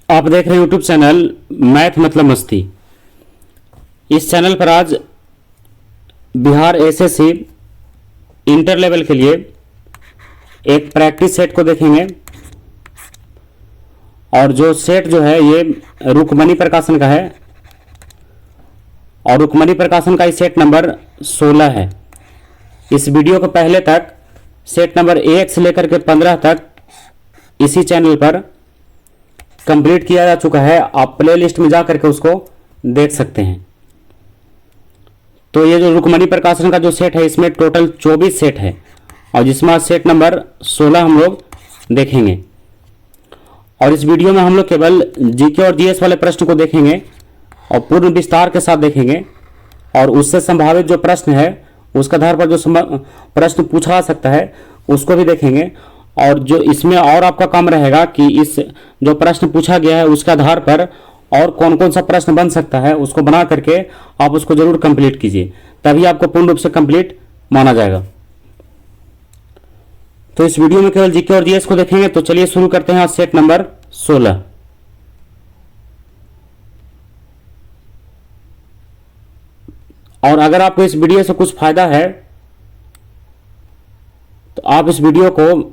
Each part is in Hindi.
आप देख रहे हैं यूट्यूब चैनल मैथ मतलब मस्ती। इस चैनल पर आज बिहार एसएससी इंटर लेवल के लिए एक प्रैक्टिस सेट को देखेंगे और जो सेट जो है ये रुक्मणी प्रकाशन का है और रुक्मणी प्रकाशन का इस सेट नंबर 16 है। इस वीडियो को पहले तक सेट नंबर 1 से लेकर के 15 तक इसी चैनल पर कंप्लीट किया जा चुका है। आप प्ले लिस्ट में जा करके उसको देख सकते हैं। तो ये जो रुक्मणी प्रकाशन का जो सेट है इसमें टोटल 24 सेट है और जिसमें सेट नंबर 16 हम लोग देखेंगे। और इस वीडियो में हम लोग केवल जीके और जीएस वाले प्रश्न को देखेंगे और पूर्ण विस्तार के साथ देखेंगे और उससे संभावित जो प्रश्न है उसके आधार पर जो प्रश्न पूछा जा सकता है उसको भी देखेंगे। और जो इसमें और आपका काम रहेगा कि इस जो प्रश्न पूछा गया है उसके आधार पर और कौन कौन सा प्रश्न बन सकता है उसको बना करके आप उसको जरूर कंप्लीट कीजिए, तभी आपको पूर्ण रूप से कंप्लीट माना जाएगा। तो इस वीडियो में केवल जीके और जीएस को देखेंगे। तो चलिए शुरू करते हैं आज सेट नंबर 16। और अगर आपको इस वीडियो से कुछ फायदा है तो आप इस वीडियो को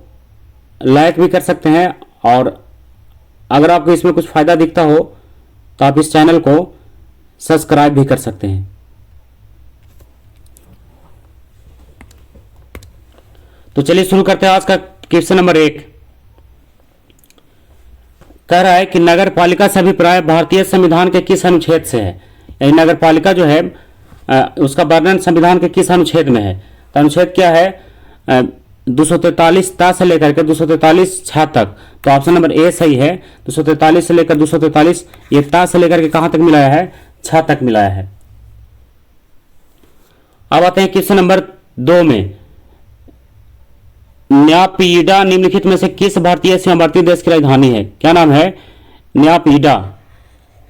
लाइक भी कर सकते हैं और अगर आपको इसमें कुछ फायदा दिखता हो तो आप इस चैनल को सब्सक्राइब भी कर सकते हैं। तो चलिए शुरू करते हैं आज का क्वेश्चन नंबर 1। कह रहा है कि नगर पालिका से अभिप्राय भारतीय संविधान के किस अनुच्छेद से है। यानी नगर पालिका जो है उसका वर्णन संविधान के किस अनुच्छेद में है। तो अनुच्छेद क्या है 243 ता से लेकर के 243 छा तक। तो ऑप्शन नंबर ए सही है। 243 से लेकर 243 ये ता से लेकर के कहां तक मिलाया है, छा तक मिलाया है। अब आते हैं क्वेश्चन नंबर 2 में। न्यापीडा निम्नलिखित में से किस भारतीय सीमावर्ती देश की राजधानी है। क्या नाम है? न्यापीडा।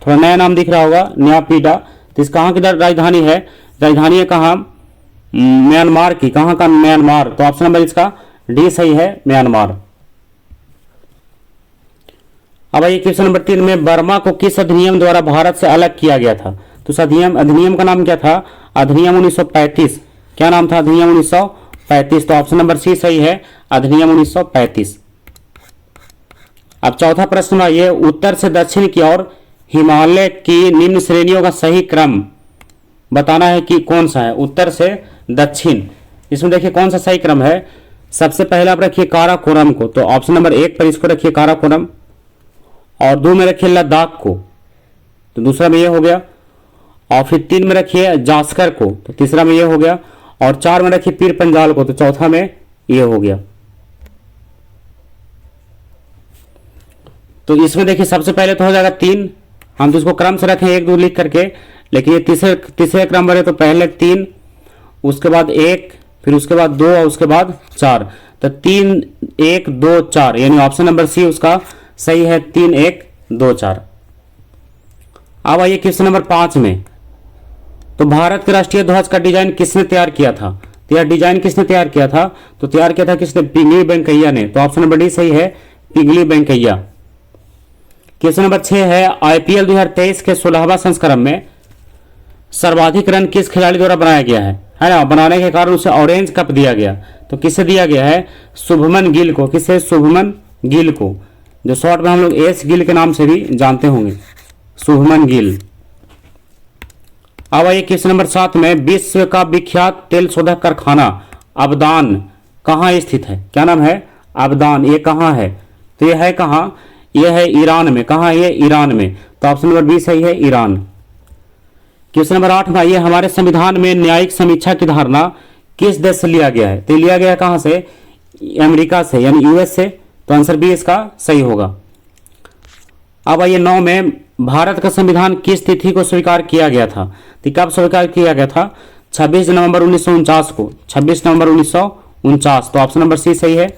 थोड़ा नया नाम दिख रहा होगा, न्यापीडा। तो इस कहां की राजधानी है? राजधानी है कहां? म्यांमार की। कहां का? म्यांमार। तो ऑप्शन नंबर इसका डी सही है, म्यांमार। अब आइए क्वेश्चन नंबर 3 में। बर्मा को किस अधिनियम द्वारा भारत से अलग किया गया था। तो उस अधिनियम का नाम क्या था? अधिनियम 1935। क्या नाम था? अधिनियम 1935। तो ऑप्शन नंबर सी सही है, अधिनियम 1935। अब चौथा प्रश्न आइए। उत्तर से दक्षिण की ओर हिमालय की निम्न श्रेणियों का सही क्रम बताना है कि कौन सा है। उत्तर से दक्षिण, इसमें देखिए कौन सा सही क्रम है। सबसे पहले आप रखिए काराकोरम को। तो ऑप्शन नंबर 1 पर इसको रखिए काराकोरम और 2 में रखिए लद्दाख को। तो दूसरा में ये हो गया। और फिर 3 में रखिए जास्कर को। तो तीसरा में ये हो गया। और 4 में रखिए पीर पंजाल को। तो चौथा में ये हो गया। तो इसमें देखिए सबसे पहले तो हो जाएगा 3। हम तो इसको क्रम से रखें 1 2 लिख करके, लेकिन ये तीसरे क्रम पर है। तो पहले 3, उसके बाद 1, फिर उसके बाद 2 और उसके बाद 4। तो 3 1 2 4 यानी ऑप्शन नंबर सी उसका सही है, 3 1 2 4। अब आइए क्वेश्चन नंबर 5 में। तो भारत के राष्ट्रीय ध्वज का डिजाइन किसने तैयार किया था। तो यह डिजाइन किसने तैयार किया था? तो तैयार किया था किसने? पिंगली वेंकैया ने। तो ऑप्शन नंबर डी सही है, पिंगली वेंकैया। क्वेश्चन नंबर 6 है। आईपीएल 2023 के 16वां संस्करण में सर्वाधिक रन किस खिलाड़ी द्वारा बनाया गया है ना। बनाने के कारण उसे ऑरेंज कप दिया गया। तो किसे दिया गया है? शुभमन गिल को। किसे? शुभमन गिल को, जो शॉर्ट में हम लोग एस गिल के नाम से भी जानते होंगे, शुभमन गिल। अब आइए क्वेश्चन नंबर 7 में। विश्व का विख्यात तेल शोधक कारखाना अबदान कहाँ स्थित है। क्या नाम है? अबदान। ये कहाँ है? तो ये है कहाँ? ये है ईरान में। कहाँ है ये? ईरान में। तो ऑप्शन नंबर बी सही है, ईरान। क्वेश्चन नंबर 8 में आइए। हमारे संविधान में न्यायिक समीक्षा की धारणा किस देश से लिया गया है। तो लिया गया कहां से? अमेरिका से, यानी यूएस से। तो आंसर बी इसका सही होगा। अब आइए 9 में। भारत का संविधान किस तिथि को स्वीकार किया गया था। तो कब स्वीकार किया गया था? 26 नवंबर 1949 को। 26 नवंबर 1949। तो ऑप्शन नंबर सी सही है।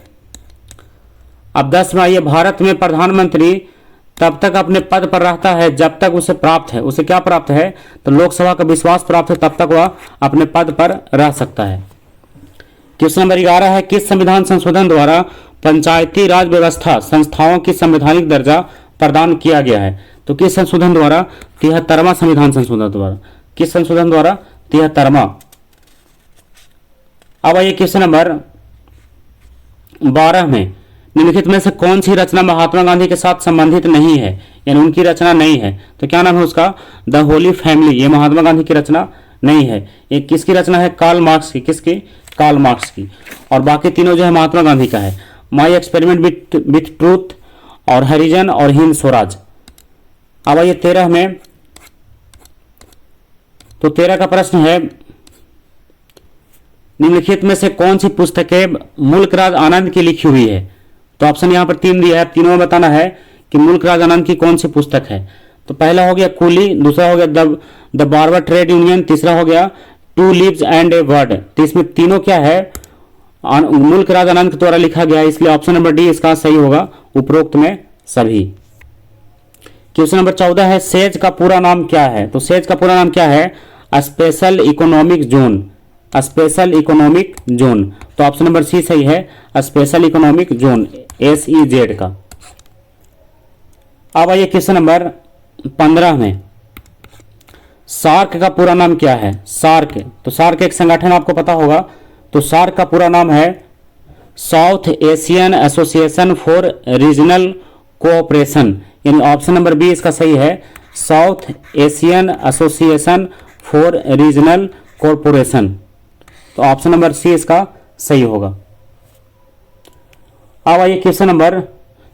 अब 10 में आइए। भारत में प्रधानमंत्री तब तक अपने पद पर रहता है जब तक उसे प्राप्त है। उसे क्या प्राप्त है? तो लोकसभा का विश्वास प्राप्त है, तब तक वह अपने पद पर रह सकता है। क्वेश्चन नंबर 11 है। किस संविधान संशोधन द्वारा पंचायती राज व्यवस्था संस्थाओं की संवैधानिक दर्जा प्रदान किया गया है। तो किस संशोधन द्वारा? 73वां संविधान संशोधन द्वारा। किस संशोधन द्वारा? 73वां। अब आइए क्वेश्चन नंबर 12 में, निम्नलिखित में से कौन सी रचना महात्मा गांधी के साथ संबंधित नहीं है, यानी उनकी रचना नहीं है? तो क्या नाम है उसका? The Holi family. ये महात्मा गांधी की रचना नहीं है। ये किसकी रचना है? कार्ल मार्क्स की। किसकी? कार्ल मार्क्स की। और बाकी तीनों जो है महात्मा गांधी का है। माई एक्सपेरिमेंट विथ ट्रूथ और हरिजन और हिंद स्वराज। अब आइए 13 में, तो 13 का प्रश्न है, निम्नलिखित में से कौन सी पुस्तकें मुल्क राज आनंद की लिखी हुई है? तो ऑप्शन यहां पर 3 दिया है, तीनों में बताना है कि मुल्क राज आनंद की कौन सी पुस्तक है। तो पहला हो गया कूली, दूसरा हो गया द बार्बर ट्रेड यूनियन, तीसरा हो गया two leaves and a word. तो इसमें तीनों क्या है? मुल्क राज आनंद के द्वारा लिखा गया है, इसलिए ऑप्शन नंबर डी इसका सही होगा, उपरोक्त में सभी। क्वेश्चन नंबर 14 है, सेज का पूरा नाम क्या है? तो सेज का पूरा नाम क्या है? Special economic zone. Special economic zone. तो ऑप्शन नंबर सी सही है, स्पेशल इकोनॉमिक जोन, SEZ का। अब आइए क्वेश्चन नंबर 15 में, सार्क का पूरा नाम क्या है? सार्क। तो सार्क एक संगठन आपको पता होगा। तो सार्क का पूरा नाम है south Asian association for regional cooperation, यानी ऑप्शन नंबर बी इसका सही है, south Asian association for regional corporation. तो ऑप्शन नंबर सी इसका सही होगा। अब आइए क्वेश्चन नंबर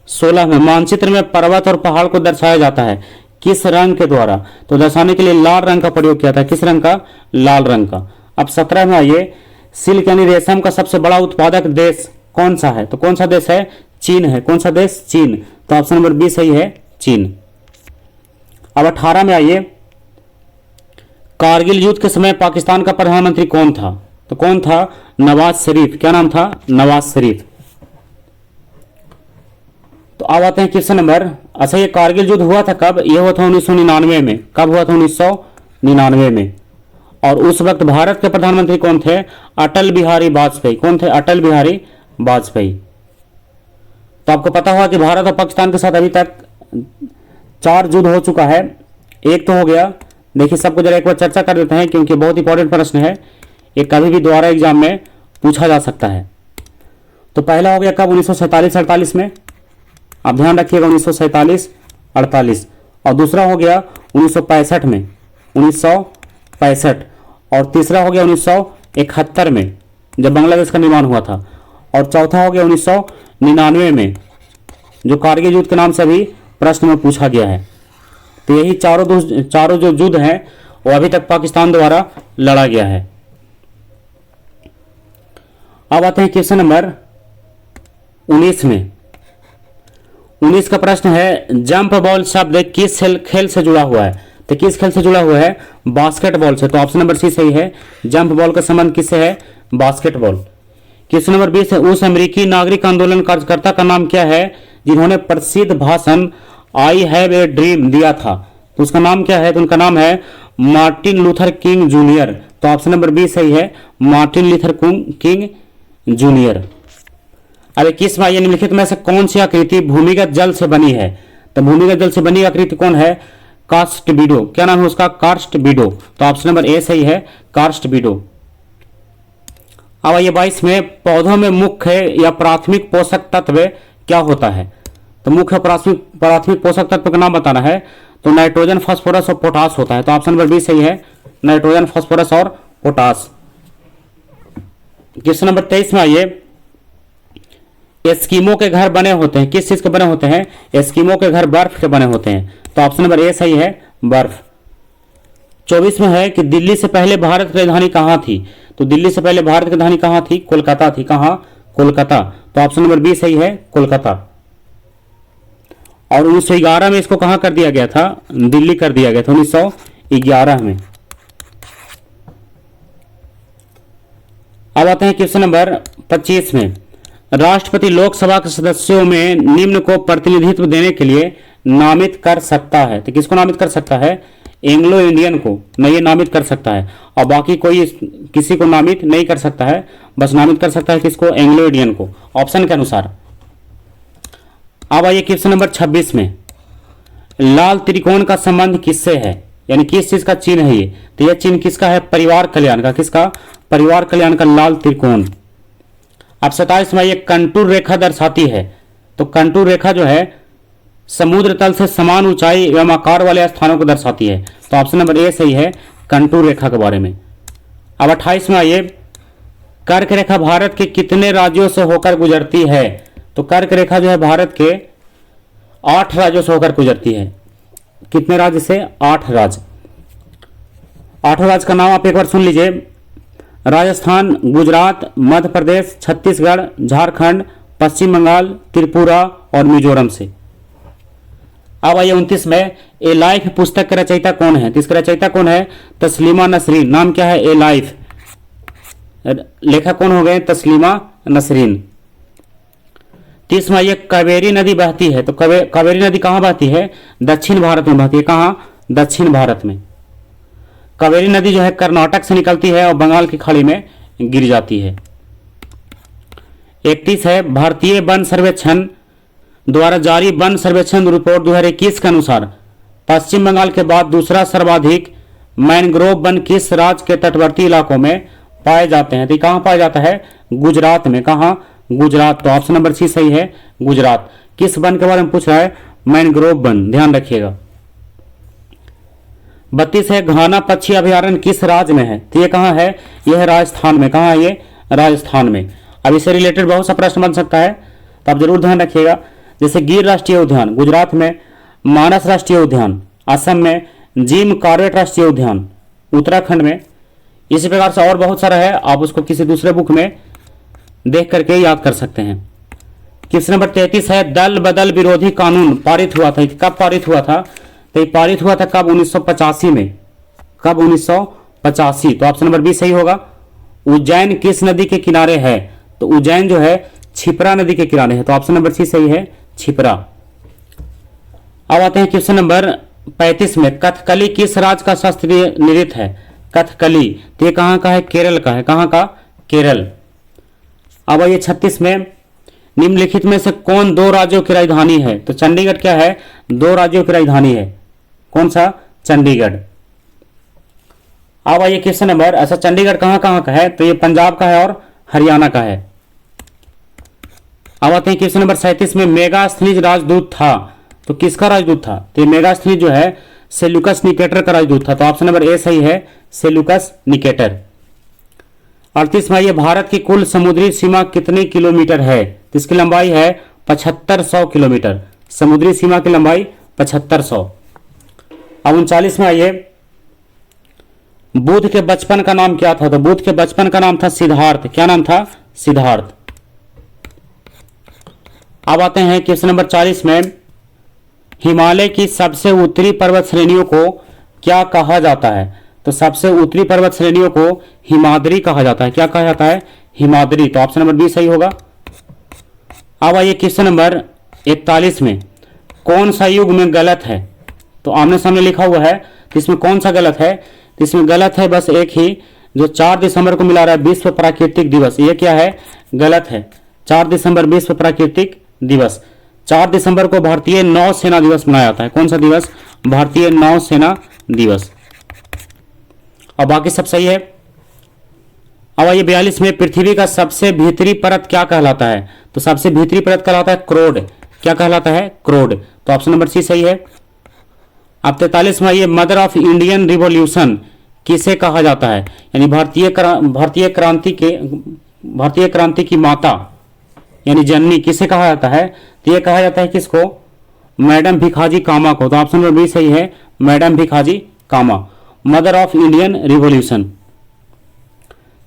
16 में, मानचित्र में पर्वत और पहाड़ को दर्शाया जाता है किस रंग के द्वारा? तो दर्शाने के लिए लाल रंग का प्रयोग किया था। किस रंग का? लाल रंग का। अब 17 में आइए, सिल्क यानी रेशम का सबसे बड़ा उत्पादक देश कौन सा है? तो कौन सा देश है? चीन है। कौन सा देश? चीन। तो ऑप्शन नंबर बी सही है, चीन। अब 18 में आइए, कारगिल युद्ध के समय पाकिस्तान का प्रधानमंत्री कौन था? तो कौन था? नवाज शरीफ। क्या नाम था? नवाज शरीफ। तो अब आते हैं क्वेश्चन नंबर, अच्छा ये कारगिल युद्ध हुआ था कब? ये हुआ था 1999 में। कब हुआ था? 1999 में। और उस वक्त भारत के प्रधानमंत्री कौन थे? अटल बिहारी वाजपेयी। कौन थे? अटल बिहारी वाजपेयी। तो आपको पता होगा कि भारत और पाकिस्तान के साथ अभी तक 4 युद्ध हो चुका है। एक तो हो गया, देखिए सबको जरा एक बार चर्चा कर देते हैं क्योंकि बहुत इंपॉर्टेंट प्रश्न है, ये कभी भी दोबारा एग्जाम में पूछा जा सकता है। तो पहला हो गया कब? 1947-48 में। आप ध्यान रखिएगा 1947-48। और दूसरा हो गया 1965 में, 1965। और तीसरा हो गया 1971 में जब बांग्लादेश का निर्माण हुआ था। और चौथा हो गया 1999 में, जो कारगिल युद्ध के नाम से भी प्रश्न में पूछा गया है। तो यही चारों जो युद्ध हैं वो अभी तक पाकिस्तान द्वारा लड़ा गया है। अब आते हैं क्वेश्चन नंबर 19 में। 19 का प्रश्न है, जंप बॉल शब्द किस खेल से जुड़ा हुआ है? तो किस खेल से जुड़ा हुआ है? बास्केटबॉल से। तो ऑप्शन नंबर सी सही है, जंप बॉल का संबंध किससे है? बास्केटबॉल। क्वेश्चन नंबर 20 है, उस अमेरिकी नागरिक आंदोलन कार्यकर्ता का नाम क्या है जिन्होंने प्रसिद्ध भाषण आई हैव ए ड्रीम दिया था? तो उसका नाम क्या है? तो उनका नाम है मार्टिन लूथर किंग जूनियर। तो ऑप्शन नंबर बी सही है, मार्टिन लूथर किंग जूनियर। अब 21 में, निम्नलिखित में से कौन सी आकृति भूमिगत जल से बनी है? तो भूमिगत जल से बनी आकृति कौन है? कास्टबीडो। क्या नाम है उसका? कास्टबीडो। तो ऑप्शन नंबर ए सही है, कास्टबीडो। अब आइए 22 में, पौधों में मुख्य या प्राथमिक पोषक तत्व क्या होता है? तो मुख्य प्राथमिक पोषक तत्व का नाम बताना है। तो नाइट्रोजन, फास्फोरस और पोटास होता है। तो ऑप्शन नंबर बी सही है, नाइट्रोजन, फास्फोरस और पोटास। क्वेश्चन नंबर 23 में आइए, एस्किमो के घर बने होते हैं किस चीज के बने होते हैं? एस्किमो के घर बर्फ के बने होते हैं। तो ऑप्शन नंबर ए सही है, बर्फ। 24 में है कि दिल्ली से पहले भारत की राजधानी कहां थी? तो दिल्ली से पहले भारत की राजधानी कहां थी? कोलकाता थी। कहां? कोलकाता। तो ऑप्शन नंबर बी सही है, कोलकाता। और 1911 में इसको कहां कर दिया गया था? दिल्ली कर दिया गया था, 1911 में। अब आते हैं क्वेश्चन नंबर 25 में, राष्ट्रपति लोकसभा के सदस्यों में निम्न को प्रतिनिधित्व देने के लिए नामित कर सकता है। तो किसको नामित कर सकता है? एंग्लो इंडियन को नहीं नामित कर सकता है, और बाकी कोई किसी को नामित नहीं कर सकता है, बस नामित कर सकता है किसको? एंग्लो इंडियन को, ऑप्शन के अनुसार। अब आइए क्वेश्चन नंबर 26 में, लाल त्रिकोण का संबंध किससे है, यानी किस चीज का चिन्ह है ये, तो यह चिन्ह किसका है, परिवार कल्याण का। किसका, परिवार कल्याण का लाल त्रिकोण। अब 27 में ये कंटूर रेखा दर्शाती है, तो कंटूर रेखा जो है समुद्र तल से समान ऊंचाई एवं आकार वाले स्थानों को दर्शाती है। तो ऑप्शन नंबर ए सही है कंटूर रेखा के बारे में। अब 28 में आइए, कर्क रेखा भारत के कितने राज्यों से होकर गुजरती है, तो कर्क रेखा जो है भारत के 8 राज्यों से होकर गुजरती है। कितने राज्य से, 8 राज्य। 8 राज्य का नाम आप एक बार सुन लीजिए, राजस्थान, गुजरात, मध्य प्रदेश, छत्तीसगढ़, झारखंड, पश्चिम बंगाल, त्रिपुरा और मिजोरम से। अब आइए 29 में, ए लाइफ पुस्तक के रचयिता कौन है, तो इसके रचयिता कौन है, तस्लीमा नसरीन। नाम क्या है, ए लाइफ, लेखक कौन हो गए, तस्लीमा नसरीन। 30 में ये कावेरी नदी बहती है, तो कावेरी नदी कहाँ बहती है, दक्षिण भारत में बहती है। कहाँ, दक्षिण भारत में। कावेरी नदी जो है कर्नाटक से निकलती है और बंगाल की खाड़ी में गिर जाती है। 31 है, भारतीय वन सर्वेक्षण द्वारा जारी वन सर्वेक्षण रिपोर्ट 2021 के अनुसार पश्चिम बंगाल के बाद दूसरा सर्वाधिक मैनग्रोव वन किस राज्य के तटवर्ती इलाकों में पाए जाते हैं, तो कहाँ पाया जाता है, गुजरात में। कहाँ, गुजरात। तो ऑप्शन नंबर सी सही है, गुजरात। किस वन के बारे में पूछ रहा है, मैनग्रोव वन, ध्यान रखिएगा। 32 है, घाना पक्षी अभयारण्य किस राज्य में है, तो ये कहाँ है, यह है राजस्थान में। कहाँ है ये, राजस्थान में। अब इससे रिलेटेड बहुत सा प्रश्न बन सकता है, तो आप जरूर ध्यान रखिएगा। जैसे गिर राष्ट्रीय उद्यान गुजरात में, मानस राष्ट्रीय उद्यान असम में, जिम कॉर्बेट राष्ट्रीय उद्यान उत्तराखंड में। इसी प्रकार से और बहुत सारा है, आप उसको किसी दूसरे बुक में देख करके याद कर सकते हैं। क्वेश्चन नंबर 33 है, दल बदल विरोधी कानून पारित हुआ था, कब पारित हुआ था, तो ये पारित हुआ था कब, 1985 में। कब, 1985। तो ऑप्शन नंबर बी सही होगा। उज्जैन किस नदी के किनारे है, तो उज्जैन जो है छिप्रा नदी के किनारे है। तो ऑप्शन नंबर सी सही है, छिप्रा। अब आते हैं क्वेश्चन नंबर 35 में, कथकली किस राज्य का शास्त्रीय नृत्य है, कथकली, तो ये कहाँ का है, केरल का है। कहाँ का, केरल। अब आइए 36 में, निम्नलिखित में से कौन 2 राज्यों की राजधानी है, तो चंडीगढ़ क्या है, 2 राज्यों की राजधानी है। कौन सा, चंडीगढ़। अब आइए क्वेश्चन नंबर, अच्छा चंडीगढ़ कहाँ कहाँ का है, तो ये पंजाब का है और हरियाणा का है। अब आते हैं क्वेश्चन नंबर 37 में, मेगास्थनीज राजदूत था, तो किसका राजदूत था, तो ये मेगास्थनीज जो है सेल्यूकस निकेटर का राजदूत था। तो ऑप्शन नंबर ए सही है, सेल्यूकस निकेटर। 38 में, ये भारत की कुल समुद्री सीमा कितने किलोमीटर है, तो इसकी लंबाई है 7500 किलोमीटर। समुद्री सीमा की लंबाई 7500। अब 39 में आइए, बुद्ध के बचपन का नाम क्या था, तो बुद्ध के बचपन का नाम था सिद्धार्थ। क्या नाम था, सिद्धार्थ। अब आते हैं क्वेश्चन नंबर 40 में, हिमालय की सबसे उत्तरी पर्वत श्रेणियों को क्या कहा जाता है, तो सबसे उत्तरी पर्वत श्रेणियों को हिमाद्री कहा जाता है। क्या कहा जाता है, हिमाद्री। तो ऑप्शन नंबर बी सही होगा। अब आइए क्वेश्चन नंबर 41 में, कौन सा युग में गलत है, तो आमने सामने लिखा हुआ है, तो इसमें कौन सा गलत है, तो इसमें गलत है बस एक ही, जो 4 दिसंबर को मिला रहा है विश्व प्राकृतिक दिवस, ये क्या है, गलत है। 4 दिसंबर विश्व प्राकृतिक दिवस। 4 दिसंबर को भारतीय नौसेना दिवस मनाया जाता है। कौन सा दिवस, भारतीय नौसेना दिवस। और बाकी सब सही है। अब आइए 42 में, पृथ्वी का सबसे भीतरी परत क्या कहलाता है, तो सबसे भीतरी परत कहलाता है क्रोड। क्या कहलाता है, क्रोड। तो ऑप्शन नंबर सी सही है। अब 43 में आइए, मदर ऑफ इंडियन रिवॉल्यूशन किसे कहा जाता है, यानी भारतीय क्रांति की माता यानी जननी किसे कहा जाता है, तो यह कहा जाता है किसको, मैडम भिखाजी कामा को। तो ऑप्शन नंबर बी सही है, madam Bhikaji Cama, mother of Indian revolution.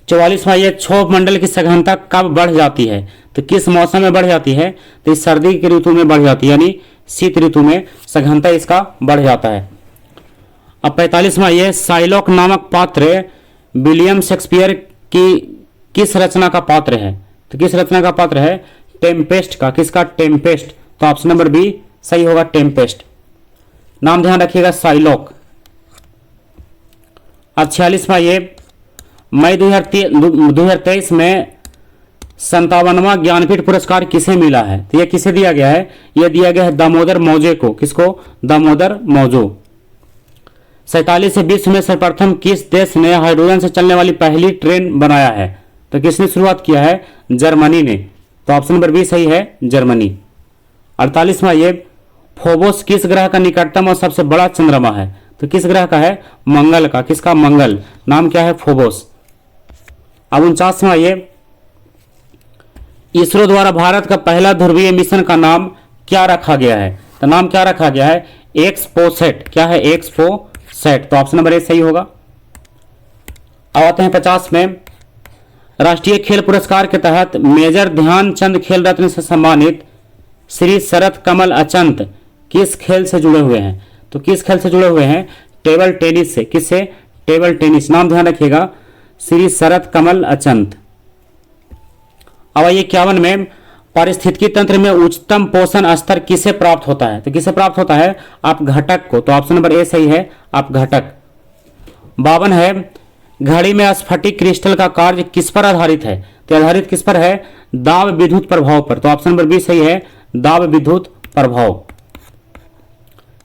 44वां, ये क्षोभ मंडल की सघनता कब बढ़ जाती है, तो किस मौसम में बढ़ जाती है, तो इस सर्दी की ऋतु में बढ़ जाती है, यानी शीत ऋतु में सघनता इसका बढ़ जाता है। अब 45वां, ये साइलॉक नामक पात्र विलियम शेक्सपियर की किस रचना का पात्र है, तो किस रचना का पात्र है, टेम्पेस्ट का। किसका, टेम्पेस्ट। तो ऑप्शन नंबर बी सही होगा, टेम्पेस्ट। नाम ध्यान रखिएगा, साइलॉक। अब 46वां, ये मई 2023 में 57वां ज्ञानपीठ पुरस्कार किसे मिला है? तो यह किसे दिया गया है? यह दिया गया है दामोदर मौजे को। किसको? दामोदर मौजो। 47 से विश्व में सर्वप्रथम किस देश ने हाइड्रोजन से चलने वाली पहली ट्रेन बनाया है? तो किसने शुरुआत किया है? जर्मनी ने। तो ऑप्शन नंबर बी सही है, जर्मनी। 48वां ये फोबोस किस ग्रह का निकटतम और सबसे बड़ा चंद्रमा है? तो किस ग्रह का है? मंगल का। किसका? मंगल। नाम क्या है? फोबोस। अब 49वां ये इसरो द्वारा भारत का पहला ध्रुवीय मिशन का नाम क्या रखा गया है? तो नाम क्या रखा गया है? एक्सपोसेट। क्या है? एक्सपोसेट। तो ऑप्शन नंबर ए सही होगा। अब आते हैं 50 में, राष्ट्रीय खेल पुरस्कार के तहत मेजर ध्यानचंद खेल रत्न से सम्मानित श्री शरत कमल अचंत किस खेल से जुड़े हुए हैं? तो किस खेल से जुड़े हुए हैं? टेबल टेनिस से। किससे? Table tennis. नाम ध्यान रखिएगा, श्री शरत कमल अचंत। अब आइए 51 में, पारिस्थितिकी तंत्र में उच्चतम पोषण स्तर किसे प्राप्त होता है? तो किसे प्राप्त होता है? आप घटक को। तो ऑप्शन नंबर ए सही है, आप घटक। 52 है, घड़ी में स्फटिक क्रिस्टल का कार्य किस पर आधारित है? तो आधारित किस पर है? दाब विद्युत प्रभाव पर। तो ऑप्शन नंबर बी सही है, दाब विद्युत प्रभाव।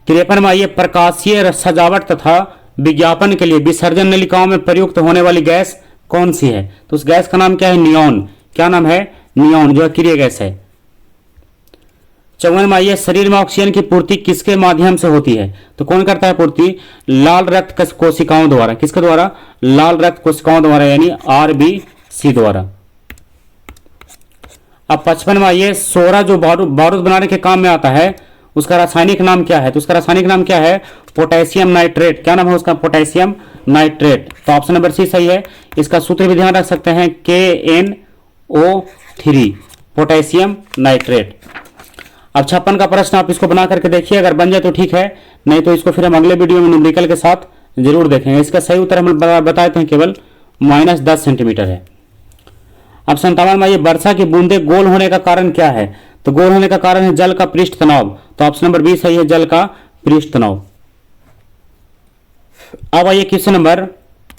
53 में आइए, प्रकाशीय सजावट तथा विज्ञापन के लिए विसर्जन नलिकाओं में प्रयुक्त होने वाली गैस कौन सी है? तो उस गैस का नाम क्या है? नियॉन। क्या नाम है? नियॉन, जो अक्रिय गैस है। 54 में आइए, शरीर में ऑक्सीजन की पूर्ति किसके माध्यम से होती है? तो कौन करता है पूर्ति? लाल रक्त कोशिकाओं द्वारा। किसके द्वारा? लाल रक्त कोशिकाओं द्वारा, यानी आरबीसी द्वारा। अब 55 में आइए, सोरा जो बारूद बनाने के काम में आता है उसका रासायनिक नाम क्या है? तो उसका रासायनिक नाम क्या है? Potassium nitrate. क्या नाम है उसका? Potassium nitrate. तो ऑप्शन नंबर सी सही है। इसका सूत्र भी ध्यान रख सकते हैं, KNO3, पोटेशियम नाइट्रेट। अब 56 का प्रश्न आप इसको बना करके देखिए, अगर बन जाए तो ठीक है, नहीं तो इसको फिर हम अगले वीडियो में न्यूमेरिकल के साथ जरूर देखेंगे। इसका सही उत्तर हम बताते हैं केवल -10 सेंटीमीटर है। अब 57 में ये वर्षा की बूंदे गोल होने का कारण क्या है? तो गोल होने का कारण है जल का पृष्ठ तनाव। तो ऑप्शन नंबर बी सही है, जल का पृष्ठ तनाव। अब आइए क्वेश्चन नंबर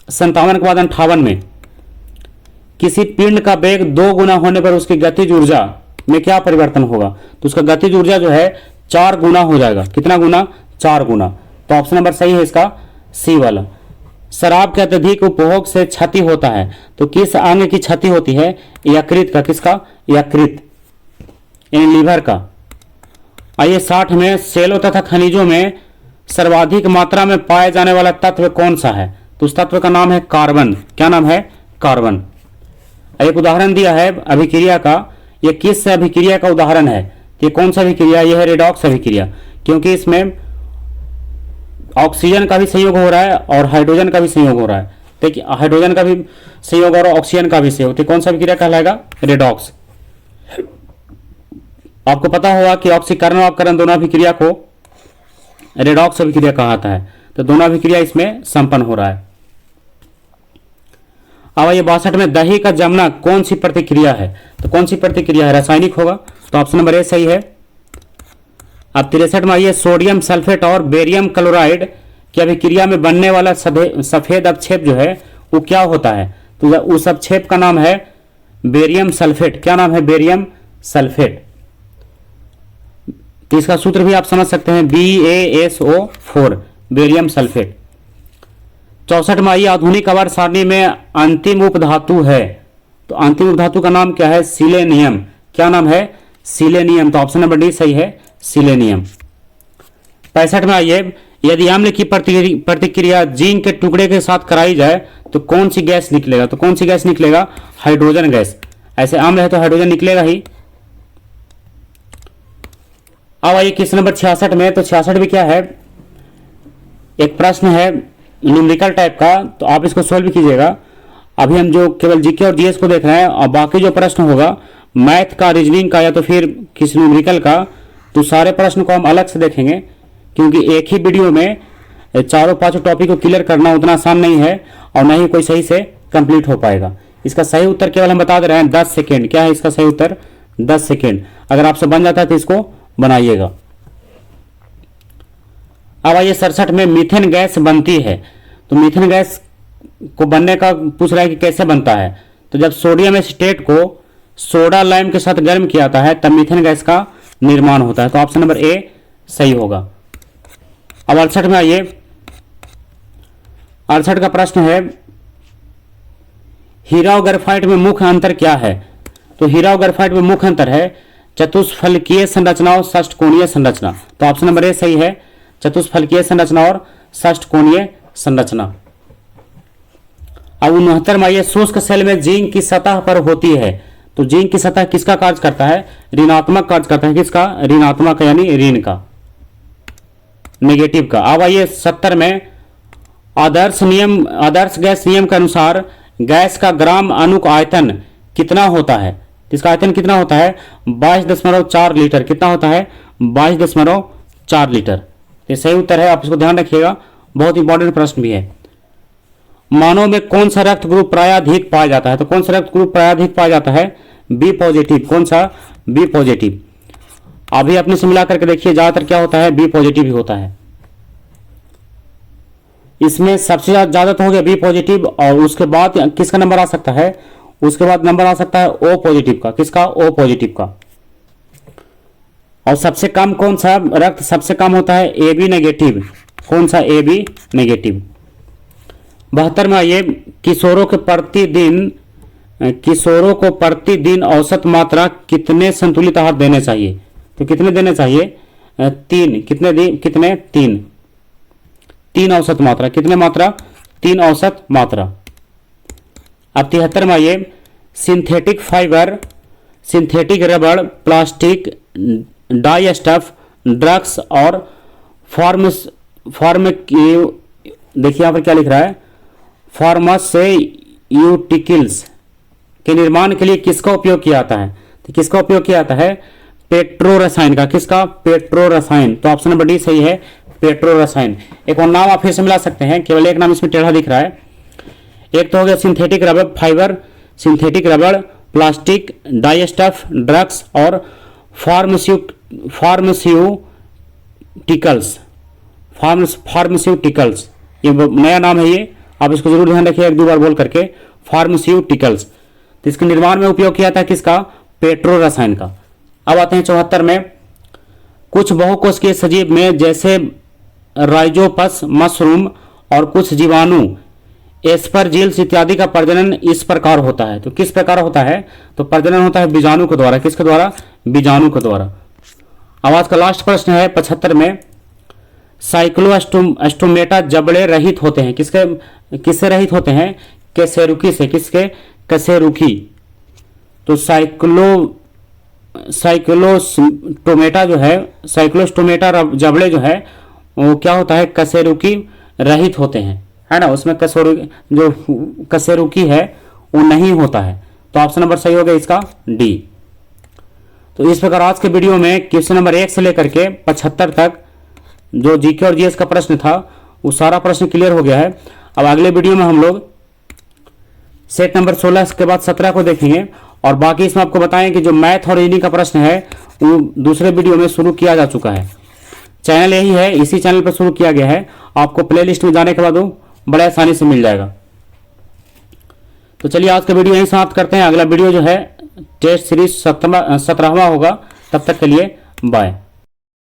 57 के बाद 58 में, किसी पिंड का वेग 2 गुना होने पर उसकी गतिज ऊर्जा में क्या परिवर्तन होगा? तो उसका गतिज ऊर्जा जो है 4 गुना हो जाएगा। कितना गुना? 4 गुना। तो ऑप्शन नंबर सही है इसका, सी वाला। शराब के अत्यधिक उपभोग से क्षति होता है, तो किस अंग की क्षति होती है? यकृत का। किसका? यकृत, यानी लीवर का। आइए 60 में, सेलों तथा खनिजों में सर्वाधिक मात्रा में पाए जाने वाला तत्व कौन सा है? तो उस तत्व का नाम है कार्बन। क्या नाम है? कार्बन। एक उदाहरण दिया है अभिक्रिया का, यह किस अभिक्रिया का उदाहरण है? ये कौन सा अभिक्रिया? यह है रेडॉक्स अभिक्रिया, क्योंकि इसमें ऑक्सीजन का भी संयोग हो रहा है और हाइड्रोजन का भी संयोग हो रहा है। देखिए, हाइड्रोजन का भी संयोग और ऑक्सीजन का भी संयोग, तो कौन सा अभिक्रिया कहलाएगा? रेडॉक्स। आपको पता होगा कि ऑक्सीकरण और अपकरण दोनों अभिक्रिया को रेडॉक्स अभिक्रिया कहा जाता है। तो दोनों अभिक्रिया इसमें संपन्न हो रहा है। अब ये 62 में, दही का जमना कौन सी प्रतिक्रिया है? तो कौन सी प्रतिक्रिया है? रासायनिक होगा। तो ऑप्शन नंबर ए सही है। अब 63 में आइए, सोडियम सल्फेट और बेरियम क्लोराइड की अभिक्रिया में बनने वाला सफेद अवक्षेप जो है वो क्या होता है? तो उस अवक्षेप का नाम है बेरियम सल्फेट। क्या नाम है? Barium sulphate. तो इसका सूत्र भी आप समझ सकते हैं, BaSO4, बेरियम सल्फेट। 64 में आइए, आधुनिक आवर्त सारणी में अंतिम उपधातु है, तो अंतिम उपधातु का नाम क्या है? सिलेनियम। क्या नाम है? सिलेनियम। तो ऑप्शन नंबर डी सही है, सिलेनियम। 65 में आइए, यदि अम्ल की प्रतिक्रिया जिंक के टुकड़े के साथ कराई जाए तो कौन सी गैस निकलेगा? तो कौन सी गैस निकलेगा? Hydrogen gas. ऐसे अम्ल है तो हाइड्रोजन निकलेगा ही। अब आइए क्वेश्चन नंबर 66 में, तो 66 भी क्या है? एक प्रश्न है न्यूमेरिकल टाइप का, तो आप इसको सोल्व कीजिएगा। अभी हम जो केवल जीके और जीएस को देख रहे हैं, और बाकी जो प्रश्न होगा मैथ का, रीजनिंग का, या तो फिर किसी न्यूमेरिकल का, तो सारे प्रश्न को हम अलग से देखेंगे, क्योंकि एक ही वीडियो में चारों पांचों टॉपिक को क्लियर करना उतना आसान नहीं है, और न ही कोई सही से कंप्लीट हो पाएगा। इसका सही उत्तर केवल हम बता दे रहे हैं 10 सेकेंड। क्या है इसका सही उत्तर? 10 सेकेंड। अगर आपसे बन जाता है तो इसको बनाइएगा। अब आइए 67 में, मीथेन गैस बनती है, तो मीथेन गैस को बनने का पूछ रहा है कि कैसे बनता है? तो जब सोडियम एसीटेट को सोडा लाइम के साथ गर्म किया जाता है तब मीथेन गैस का निर्माण होता है। तो ऑप्शन नंबर ए सही होगा। अब 68 में आइए। 68 का प्रश्न है, हीरा और ग्रेफाइट में मुख्य अंतर क्या है? तो हीरा और ग्रेफाइट में मुख्य अंतर है चतुष्फलकीय संरचना और षष्ठकोणीय संरचना। तो ऑप्शन नंबर ए सही है, चतुष्फलकीय संरचना और षष्ठकोणीय संरचना। अब 69 में आइए। शुष्क सेल में जिंक की सतह पर होती है, तो जिंक की सतह किसका कार्य करता है? ऋणात्मक कार्य करता है। किसका? ऋणात्मक यानी ऋण का, नेगेटिव का। अब आइए 70 में। आदर्श गैस नियम के अनुसार गैस का ग्राम अणु आयतन कितना होता है? इसका आयतन कितना होता है? 22.4 लीटर। कितना होता है? 22.4 लीटर। ये सही उत्तर है, आप इसको ध्यान रखिएगा, बहुत इंपॉर्टेंट प्रश्न भी है। मानव में कौन सा रक्त ग्रुप प्रायाधिक पाया जाता है? तो कौन सा रक्त ग्रुप प्रायाधिक पाया जाता है? B positive. कौन सा? B positive. अभी अपने से मिला करके देखिए, ज्यादातर क्या होता है? बी पॉजिटिव ही होता है। इसमें सबसे ज्यादा तो हो गया बी पॉजिटिव, और उसके बाद किसका नंबर आ सकता है? उसके बाद नंबर आ सकता है ओ पॉजिटिव का। किसका? ओ पॉजिटिव का। और सबसे कम कौन सा रक्त सबसे कम होता है? A B negative. कौन सा? ए बी नेगेटिव। 72 में आइए। किशोरों को प्रतिदिन औसत मात्रा कितने संतुलित आहार देने चाहिए? तो कितने देने चाहिए? 3। कितने? 3 औसत मात्रा। कितने मात्रा? 3 औसत मात्रा। अब 73 में आइए। सिंथेटिक फाइबर, सिंथेटिक रबड़, प्लास्टिक, डाई स्टफ, ड्रग्स और देखिए यहाँ पर क्या लिख रहा है? फार्मास्यूटिकल्स के निर्माण के लिए किसका उपयोग किया जाता है? तो किसका उपयोग किया जाता है? पेट्रो रसायन का। किसका? पेट्रो रसायन। तो ऑप्शन नंबर डी सही है, पेट्रो रसायन। एक और नाम आप फिर से मिला सकते हैं, केवल एक नाम इसमें टेढ़ा दिख रहा है। एक तो हो गया सिंथेटिक रबड़ फाइबर, सिंथेटिक रबड़, प्लास्टिक, डाई स्टफ, ड्रग्स और फार्मास्यूटिकल्स। ये नया नाम है, ये आप इसको जरूर ध्यान रखिए एक दो बार बोल करके, फार्मास्यूटिकल्स। तो इसके निर्माण में उपयोग किया था किसका? पेट्रो रसायन का। अब आते हैं 74 में। कुछ बहुकोशिकीय सजीव में जैसे राइजोपस, मशरूम और कुछ जीवाणु, एस्परजिल्स इत्यादि का प्रजनन इस प्रकार होता है। तो किस प्रकार होता है? तो प्रजनन होता है बीजाणु के द्वारा। किसके द्वारा? बीजाणु के द्वारा। अब आज का लास्ट प्रश्न है 75 में। साइक्लोस्टोमेटा जबड़े रहित होते हैं। किससे रहित होते हैं? कशेरुकी से। किसके? कशेरुकी। तो साइक्लोस्टोमेटा जो है, साइक्लोस्टोमेटा जबड़े जो है वो क्या होता है? कशेरुकी रहित होते हैं, है ना। उसमें कशेरुकी है वो नहीं होता है। तो ऑप्शन नंबर सही हो गया इसका डी। तो इस प्रकार आज के वीडियो में क्वेश्चन नंबर 1 से लेकर के 75 तक जो जीके और जीएस का प्रश्न था वो सारा प्रश्न क्लियर हो गया है। अब अगले वीडियो में हम लोग सेट नंबर 16 के बाद 17 को देखेंगे, और बाकी इसमें आपको बताएं कि जो मैथ और रीजनिंग का प्रश्न है वो दूसरे वीडियो में शुरू किया जा चुका है। चैनल यही है, इसी चैनल पर शुरू किया गया है। आपको प्लेलिस्ट में जाने के बाद वो बड़े आसानी से मिल जाएगा। तो चलिए आज का वीडियो यहीं समाप्त करते हैं। अगला वीडियो जो है टेस्ट सीरीज 17वां होगा। तब तक के लिए बाय।